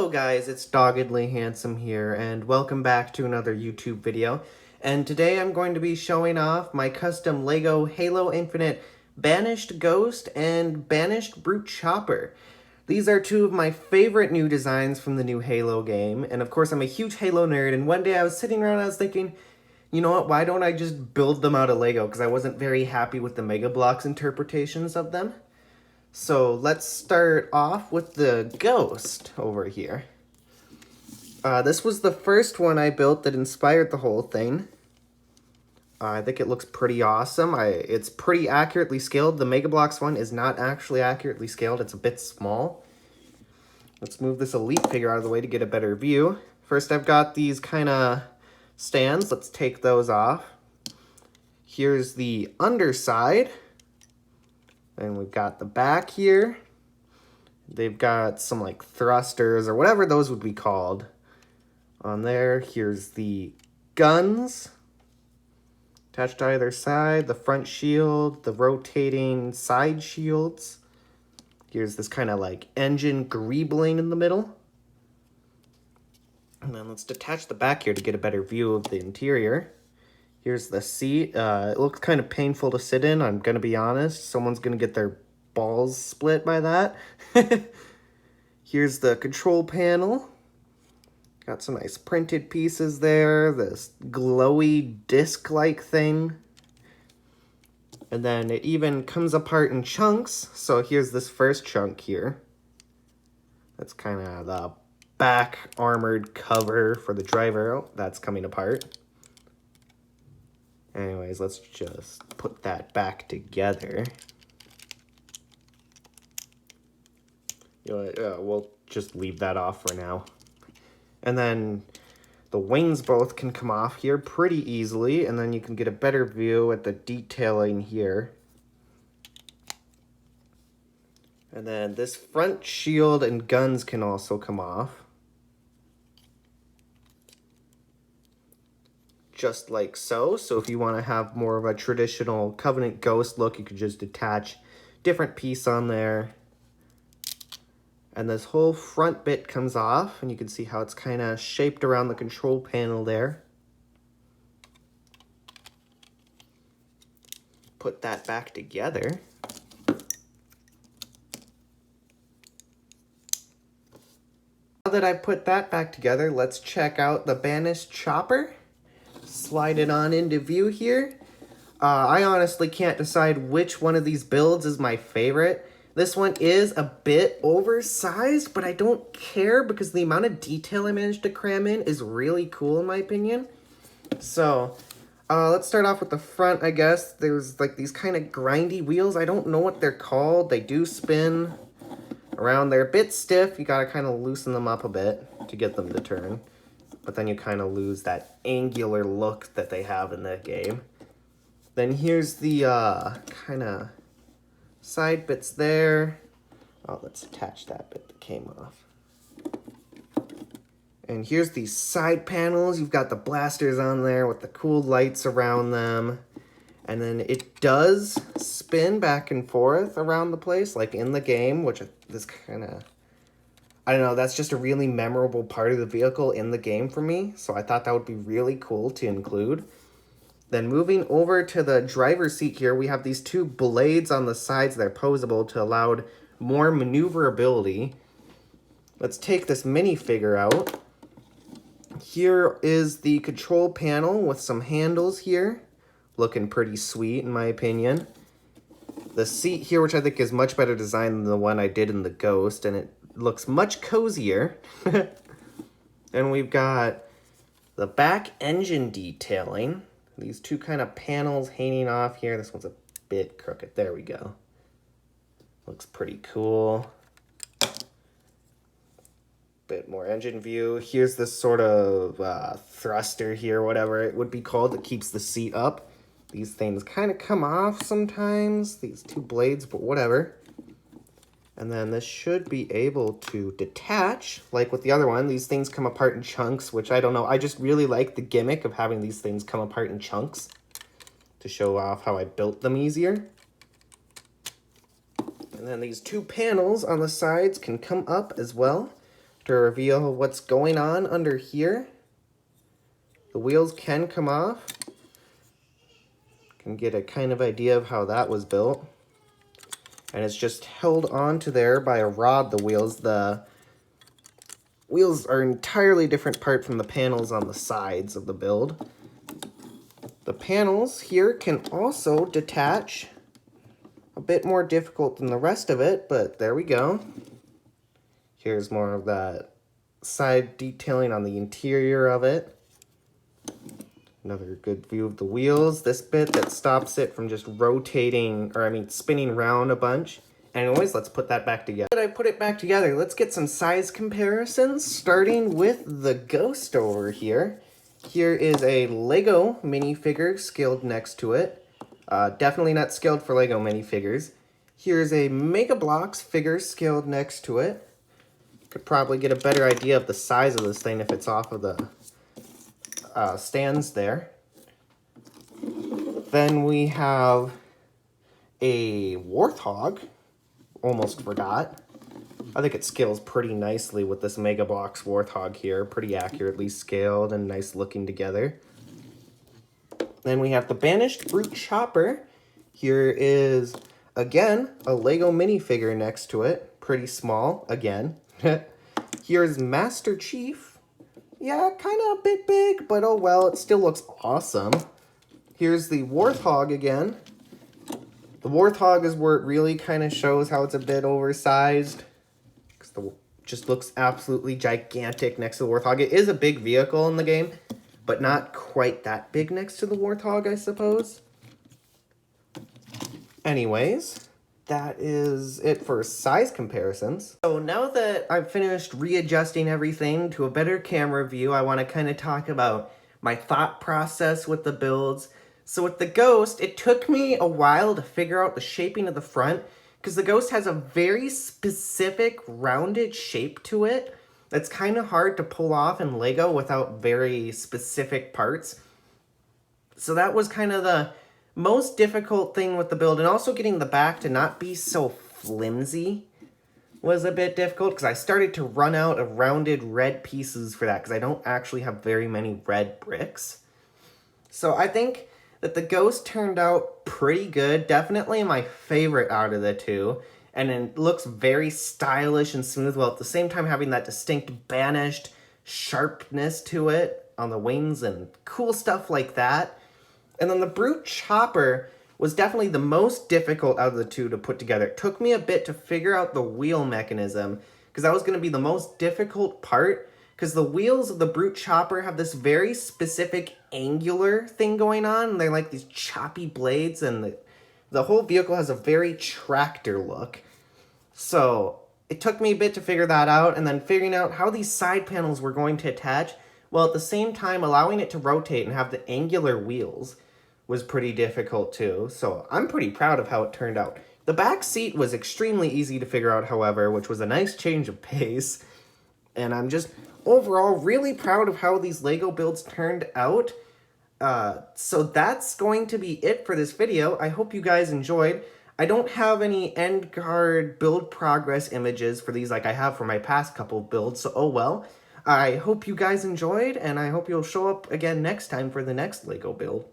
Hello guys, it's Doggedly Handsome here, and welcome back to another YouTube video. And today I'm going to be showing off my custom LEGO Halo Infinite Banished Ghost and Banished Brute Chopper. These are two of my favorite new designs from the new Halo game, and of course I'm a huge Halo nerd, and one day I was sitting around and I was thinking, you know what, why don't I just build them out of LEGO, because I wasn't very happy with the Mega Bloks interpretations of them. So let's start off with the ghost over here. This was the first one I built that inspired the whole thing. I think it looks pretty awesome. It's pretty accurately scaled. The Mega Bloks one is not actually accurately scaled. It's a bit small. Let's move this Elite figure out of the way to get a better view. First, I've got these kind of stands. Let's take those off. Here's the underside. And we've got the back here. They've got some like thrusters or whatever those would be called on there. Here's the guns attached to either side, the front shield, the rotating side shields. Here's this kind of like engine greebling in the middle. And then let's detach the back here to get a better view of the interior. Here's the seat. It looks kind of painful to sit in, I'm going to be honest. Someone's going to get their balls split by that. Here's the control panel. Got some nice printed pieces there. This glowy disc-like thing. And then it even comes apart in chunks. So here's this first chunk here. That's kind of the back armored cover for the driver. Oh, that's coming apart. Anyways, let's just put that back together. You know, we'll just leave that off for now. And then the wings both can come off here pretty easily, and then you can get a better view at the detailing here. And then this front shield and guns can also come off. Just like so. So if you want to have more of a traditional Covenant Ghost look, you could just attach different piece on there. And this whole front bit comes off, and you can see how it's kind of shaped around the control panel there. Put that back together. Now that I've put that back together, let's check out the Banished Chopper. Slide it on into view here. I honestly can't decide which one of these builds is my favorite. This one is a bit oversized, but I don't care because the amount of detail I managed to cram in is really cool in my opinion. So, let's start off with the front, I guess. There's like these kind of grindy wheels. I don't know what they're called. They do spin around. They're a bit stiff. You gotta kind of loosen them up a bit to get them to turn. But then you kind of lose that angular look that they have in the game. Then here's the kind of side bits there. Oh, let's attach that bit that came off. And here's these side panels. You've got the blasters on there with the cool lights around them. And then it does spin back and forth around the place, like in the game, which this kind of... I don't know, that's just a really memorable part of the vehicle in the game for me, so I thought that would be really cool to include. Then moving over to the driver's seat here, we have these two blades on the sides that are posable to allow more maneuverability. Let's take this minifigure out. Here is the control panel with some handles here. Looking pretty sweet in my opinion. The seat here, which I think is much better designed than the one I did in the Ghost, and it looks much cozier. And we've got the back engine detailing. These two kind of panels hanging off here. This one's a bit crooked. There we go. Looks pretty cool. Bit more engine view. Here's this sort of thruster here, whatever it would be called, that keeps the seat up. These things kind of come off sometimes, these two blades, but whatever. And then this should be able to detach, like with the other one. These things come apart in chunks, which I don't know. I just really like the gimmick of having these things come apart in chunks to show off how I built them easier. And then these two panels on the sides can come up as well. to reveal what's going on under here. The wheels can come off. Can get a kind of idea of how that was built. And it's just held onto there by a rod, the wheels. The wheels are an entirely different part from the panels on the sides of the build. The panels here can also detach. A bit more difficult than the rest of it, but there we go. Here's more of that side detailing on the interior of it. Another good view of the wheels. This bit that stops it from just rotating, spinning around a bunch. Anyways, let's put that back together. I put it back together. Let's get some size comparisons, starting with the Ghost over here. Here is a LEGO minifigure scaled next to it. Definitely not scaled for LEGO minifigures. Here's a Mega Bloks figure scaled next to it. Could probably get a better idea of the size of this thing if it's off of the stands there. Then we have a Warthog. Almost forgot. I think it scales pretty nicely with this Mega Bloks Warthog here. Pretty accurately scaled and nice looking together. Then we have the Banished Brute Chopper. Here is, again, a LEGO minifigure next to it. Pretty small, again. Here's Master Chief. Yeah, kind of a bit big, but oh well, it still looks awesome. Here's the Warthog again. The Warthog is where it really kind of shows how it's a bit oversized. Because it just looks absolutely gigantic next to the Warthog. It is a big vehicle in the game, but not quite that big next to the Warthog, I suppose. Anyways, that is it for size comparisons. So now that I've finished readjusting everything to a better camera view, I want to kind of talk about my thought process with the builds. So with the Ghost, it took me a while to figure out the shaping of the front, because the Ghost has a very specific rounded shape to it that's kind of hard to pull off in LEGO without very specific parts. So that was kind of the most difficult thing with the build, and also getting the back to not be so flimsy was a bit difficult, because I started to run out of rounded red pieces for that, because I don't actually have very many red bricks. So I think that the Ghost turned out pretty good. Definitely my favorite out of the two. And it looks very stylish and smooth, while at the same time having that distinct Banished sharpness to it on the wings and cool stuff like that. And then the Brute Chopper was definitely the most difficult out of the two to put together. It took me a bit to figure out the wheel mechanism, because that was going to be the most difficult part, because the wheels of the Brute Chopper have this very specific angular thing going on. They're like these choppy blades, and the whole vehicle has a very tractor look. So it took me a bit to figure that out, and then figuring out how these side panels were going to attach, while at the same time allowing it to rotate and have the angular wheels was pretty difficult too. So I'm pretty proud of how it turned out. The back seat was extremely easy to figure out, however, which was a nice change of pace. And I'm just overall really proud of how these LEGO builds turned out. So that's going to be it for this video. I hope you guys enjoyed. I don't have any end card build progress images for these like I have for my past couple builds, so oh well. I hope you guys enjoyed, and I hope you'll show up again next time for the next LEGO build.